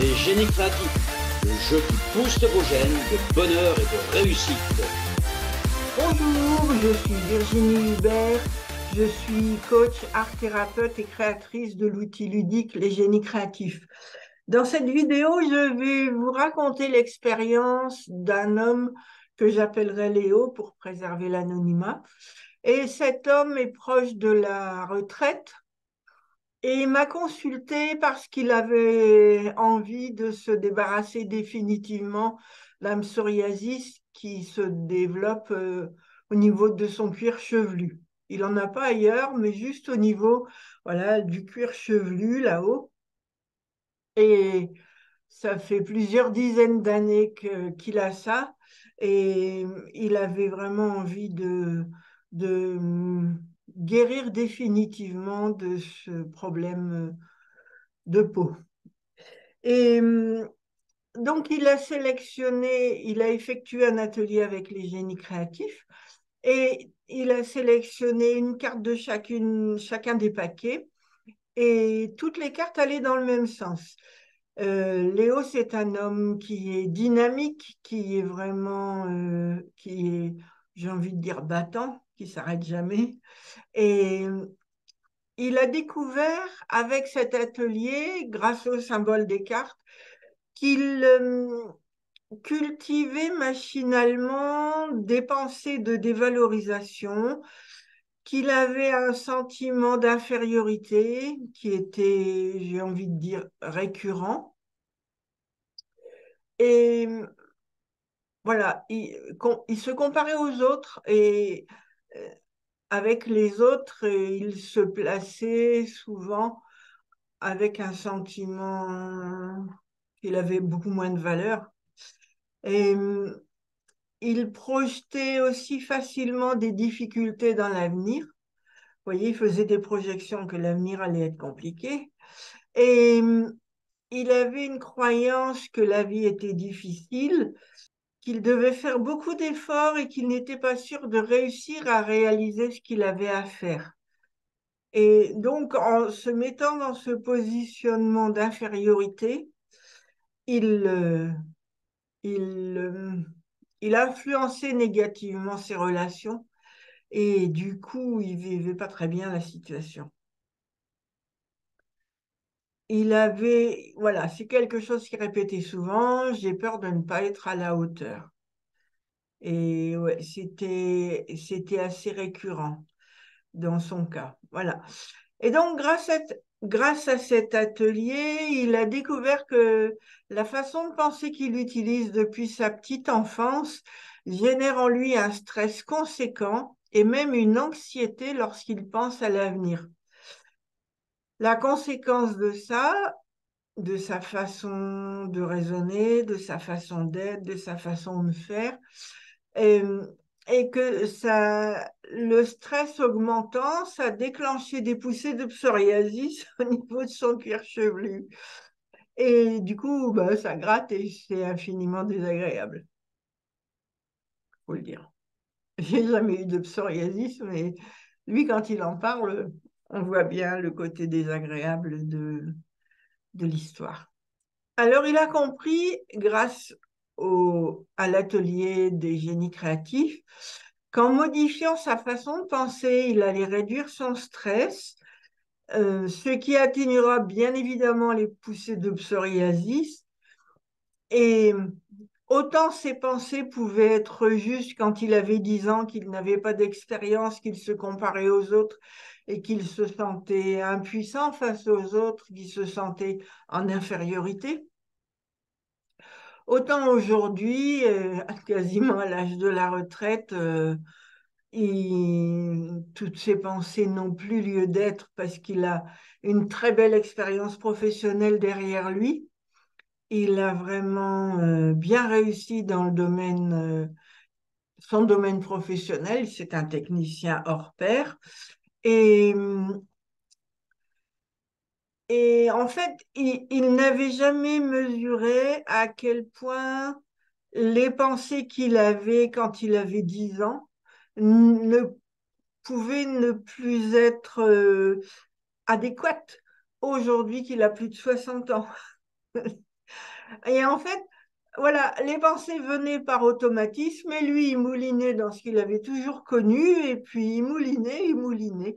Les génies créatifs, le jeu qui booste vos gènes de bonheur et de réussite. Bonjour, je suis Virginie Hubert, je suis coach, art thérapeute et créatrice de l'outil ludique Les Génies Créatifs. Dans cette vidéo, je vais vous raconter l'expérience d'un homme que j'appellerai Léo pour préserver l'anonymat. Et cet homme est proche de la retraite et il m'a consulté parce qu'il avait envie de se débarrasser définitivement de la psoriasis qui se développe au niveau de son cuir chevelu. Il n'en a pas ailleurs, mais juste au niveau, voilà, du cuir chevelu là-haut. Et ça fait plusieurs dizaines d'années qu'il a ça. Et il avait vraiment envie de guérir définitivement de ce problème de peau. Et donc, il a effectué un atelier avec les génies créatifs et il a sélectionné une carte de chacun des paquets et toutes les cartes allaient dans le même sens. Léo, c'est un homme qui est dynamique, qui est vraiment, qui est, j'ai envie de dire, battant, qui s'arrête jamais. Et il a découvert avec cet atelier, grâce au symbole des cartes, qu'il cultivait machinalement des pensées de dévalorisation, qu'il avait un sentiment d'infériorité qui était, j'ai envie de dire, récurrent. Et voilà, il se comparait aux autres et euh, avec les autres, il se plaçait souvent avec un sentiment qu'il avait beaucoup moins de valeur. Et il projetait aussi facilement des difficultés dans l'avenir. Vous voyez, il faisait des projections que l'avenir allait être compliqué. Et il avait une croyance que la vie était difficile, qu'il devait faire beaucoup d'efforts et qu'il n'était pas sûr de réussir à réaliser ce qu'il avait à faire. Et donc, en se mettant dans ce positionnement d'infériorité, il, euh, il, euh, il influençait négativement ses relations et du coup, il vivait pas très bien la situation. Voilà, c'est quelque chose qu'il répétait souvent, j'ai peur de ne pas être à la hauteur. Et ouais, c'était assez récurrent dans son cas. Voilà. Et donc, grâce à cet atelier, il a découvert que la façon de penser qu'il utilise depuis sa petite enfance génère en lui un stress conséquent et même une anxiété lorsqu'il pense à l'avenir. La conséquence de ça, de sa façon de raisonner, de sa façon d'être, de sa façon de faire, et, et que le stress augmentant, ça déclenchait des poussées de psoriasis au niveau de son cuir chevelu. Et du coup, bah, ça gratte et c'est infiniment désagréable, faut le dire. J'ai jamais eu de psoriasis, mais lui, quand il en parle, on voit bien le côté désagréable de l'histoire. Alors, il a compris, grâce à l'atelier des génies créatifs, qu'en modifiant sa façon de penser, il allait réduire son stress, ce qui atténuera bien évidemment les poussées de psoriasis. Et autant ses pensées pouvaient être justes quand il avait 10 ans, qu'il n'avait pas d'expérience, qu'il se comparait aux autres et qu'il se sentait impuissant face aux autres, qu'il se sentait en infériorité. Autant aujourd'hui, quasiment à l'âge de la retraite, toutes ses pensées n'ont plus lieu d'être parce qu'il a une très belle expérience professionnelle derrière lui. Il a vraiment bien réussi dans son domaine professionnel. C'est un technicien hors pair. Et, et en fait, il n'avait jamais mesuré à quel point les pensées qu'il avait quand il avait 10 ans ne pouvaient ne plus être adéquates aujourd'hui qu'il a plus de 60 ans. Et en fait, voilà, les pensées venaient par automatisme et lui, il moulinait dans ce qu'il avait toujours connu et puis il moulinait,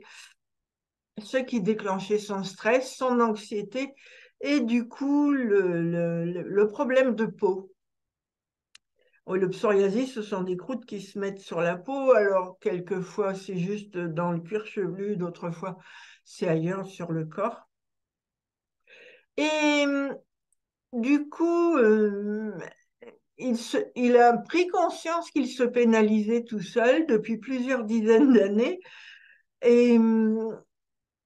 ce qui déclenchait son stress, son anxiété et du coup le problème de peau. Le psoriasis, ce sont des croûtes qui se mettent sur la peau, alors quelquefois c'est juste dans le cuir chevelu, d'autres fois c'est ailleurs sur le corps. Et du coup, il a pris conscience qu'il se pénalisait tout seul depuis plusieurs dizaines d'années. Et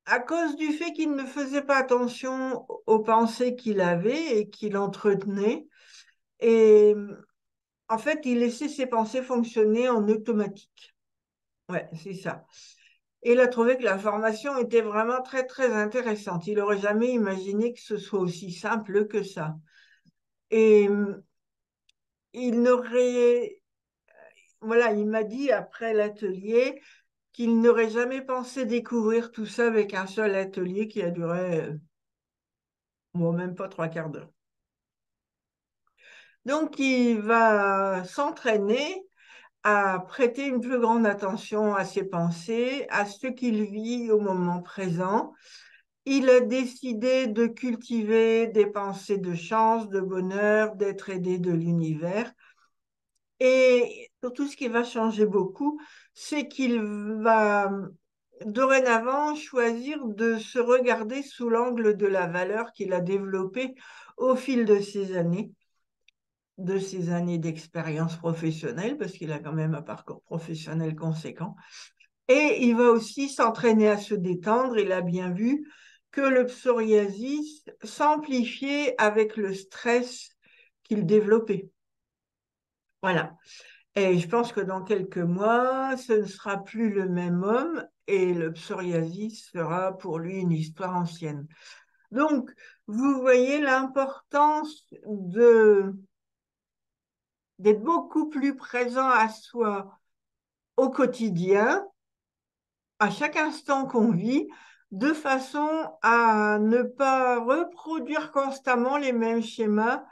à cause du fait qu'il ne faisait pas attention aux pensées qu'il avait et qu'il entretenait, et en fait, il laissait ses pensées fonctionner en automatique. Ouais, c'est ça. Et il a trouvé que la formation était vraiment très, très intéressante. Il n'aurait jamais imaginé que ce soit aussi simple que ça. Et il n'aurait, voilà, il m'a dit après l'atelier qu'il n'aurait jamais pensé découvrir tout ça avec un seul atelier qui a duré, bon, même pas trois quarts d'heure. Donc, il va s'entraîner à prêter une plus grande attention à ses pensées, à ce qu'il vit au moment présent. Il a décidé de cultiver des pensées de chance, de bonheur, d'être aidé de l'univers. Et surtout, ce qui va changer beaucoup, c'est qu'il va dorénavant choisir de se regarder sous l'angle de la valeur qu'il a développée au fil de ses années d'expérience professionnelle, parce qu'il a quand même un parcours professionnel conséquent. Et il va aussi s'entraîner à se détendre. Il a bien vu que le psoriasis s'amplifiait avec le stress qu'il développait. Voilà. Et je pense que dans quelques mois, ce ne sera plus le même homme et le psoriasis sera pour lui une histoire ancienne. Donc, vous voyez l'importance d'être beaucoup plus présent à soi au quotidien, à chaque instant qu'on vit, de façon à ne pas reproduire constamment les mêmes schémas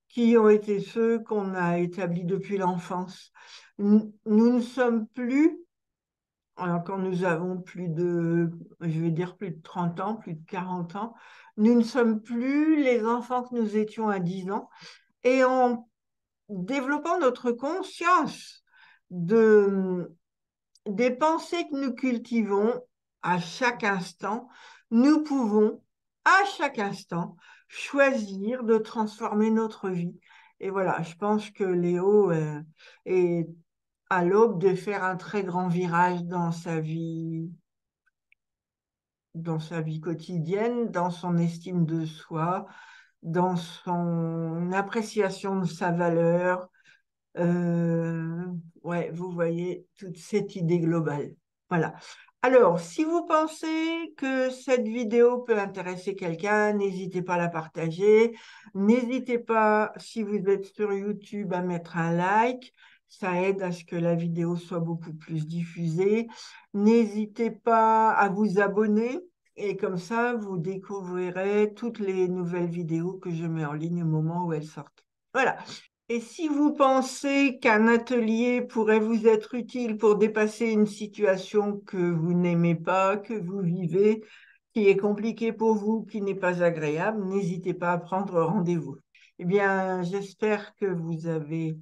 qui ont été ceux qu'on a établis depuis l'enfance. Nous ne sommes plus, alors quand nous avons plus de, je vais dire plus de 30 ans, plus de 40 ans, nous ne sommes plus les enfants que nous étions à 10 ans. Et en développant notre conscience de, des pensées que nous cultivons à chaque instant, nous pouvons à chaque instant choisir de transformer notre vie. Et voilà, je pense que Léo est à l'aube de faire un très grand virage dans sa vie quotidienne, dans son estime de soi, dans son appréciation de sa valeur, euh, ouais, vous voyez toute cette idée globale. Voilà. Alors, si vous pensez que cette vidéo peut intéresser quelqu'un, n'hésitez pas à la partager. N'hésitez pas, si vous êtes sur YouTube, à mettre un like. Ça aide à ce que la vidéo soit beaucoup plus diffusée. N'hésitez pas à vous abonner. Et comme ça, vous découvrirez toutes les nouvelles vidéos que je mets en ligne au moment où elles sortent. Voilà. Et si vous pensez qu'un atelier pourrait vous être utile pour dépasser une situation que vous n'aimez pas, que vous vivez, qui est compliquée pour vous, qui n'est pas agréable, n'hésitez pas à prendre rendez-vous. Eh bien, j'espère que vous avez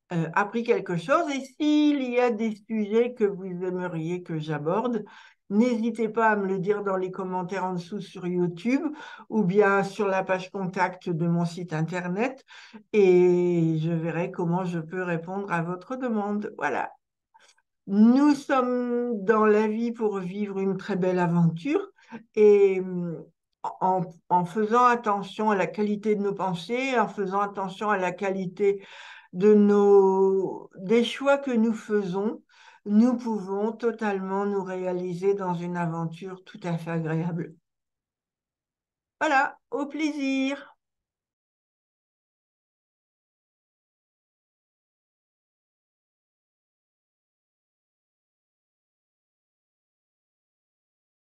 appris quelque chose. Et s'il y a des sujets que vous aimeriez que j'aborde, n'hésitez pas à me le dire dans les commentaires en dessous sur YouTube ou bien sur la page contact de mon site internet et je verrai comment je peux répondre à votre demande. Voilà. Nous sommes dans la vie pour vivre une très belle aventure et en faisant attention à la qualité de nos pensées, en faisant attention à la qualité des choix que nous faisons, nous pouvons totalement nous réaliser dans une aventure tout à fait agréable. Voilà, au plaisir.